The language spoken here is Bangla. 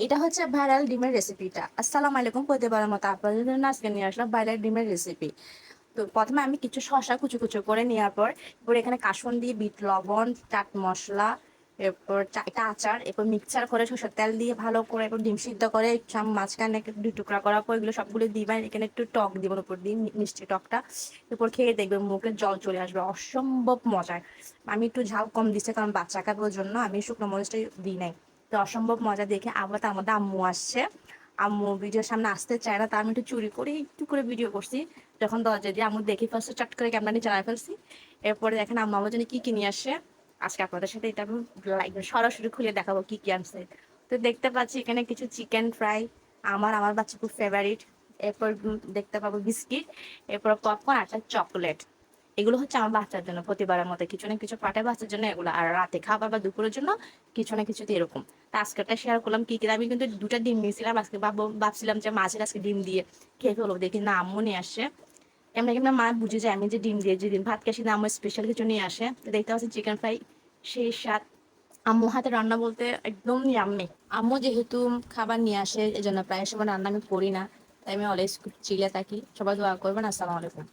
এটা হচ্ছে ভাইরাল ডিমের রেসিপিটা। আসসালামু আলাইকুম, প্রতিবারের মতো আপনাদের জন্য আজকে নিয়ে আসলাম ভাইরাল ডিমের রেসিপি। তো প্রথমে আমি কিছু শসা কুচু কুচু করে নেওয়ার পর এখানে কাসুন্দি, বিট লবণ, চাট মশলা, এরপর এটা আচার, এরপর মিক্সচার করে সরষের তেল দিয়ে ভালো করে এরপর ডিম সিদ্ধ করে মাঝখানে একটু দুই টুকরা করার পর এগুলো সবগুলো দিবেন। এখানে একটু টক দিবেন উপর দিয়ে, মিষ্টি টকটা। এরপর খেয়ে দেখবেন মুখে জল চলে আসবে, অসম্ভব মজার। আমি একটু ঝাল কম দিচ্ছি কারণ বাচ্চা কাটার জন্য আমি শুকনো মরিচটা দিই নাই। তো অসম্ভব মজা দেখে আবার তার মধ্যে আম্মু আসছে। আম্মু ভিডিওর সামনে আসতে চায় না, তা আমি একটু চুরি করে একটু করে ভিডিও করছি। যখন দরজা দিয়ে আম্মু দেখে ফেলছে, চট করে ক্যামেরা নিয়ে চালাই ফেলছি। এরপরে দেখেন আম্মু আমার জন্য কি কি নিয়ে আসে। আজকে আপনাদের সাথে এটা আমি সরাসরি খুলে দেখাবো কি কি আনছে। তো দেখতে পাচ্ছি এখানে কিছু চিকেন ফ্রাই, আমার বাচ্চা খুব ফেভারিট। এরপর দেখতে পাবো বিস্কিট, এরপর পপকর্ন, আর চকলেট। এগুলো হচ্ছে আমার বাচ্চার জন্য প্রতিবারের মতো কিছু না কিছু পাঠায় বাচ্চার জন্য এগুলো, আর রাতে খাবার বা দুপুরের জন্য কিছু না কিছু এরকম। তা আজকেরটা শেয়ার করলাম কি কি। আমি কিন্তু দুটা ডিম নিয়েছিলাম আজকে, ভাবছিলাম যে মাছের আজকে ডিম দিয়ে খেয়ে ফেলবো, দেখি না আম্মু নিয়ে আসে। এমনি কিন্তু মা বুঝে যায় আমি যে ডিম দিয়ে যেদিন ভাত খাসি না আম্মু স্পেশাল কিছু নিয়ে আসে। তো দেখতে পাচ্ছি চিকেন ফ্রাই, সেই স্বাদ। আম্মু হাতে রান্না বলতে একদম ইয়াম্মি। আম্মু যেহেতু খাবার নিয়ে আসে এই জন্য প্রায় সময় রান্না আমি করি না, তাই আমি অলওয়েজ খুব চিলে থাকি। সবাই দোয়া করবেন। আসসালামু আলাইকুম।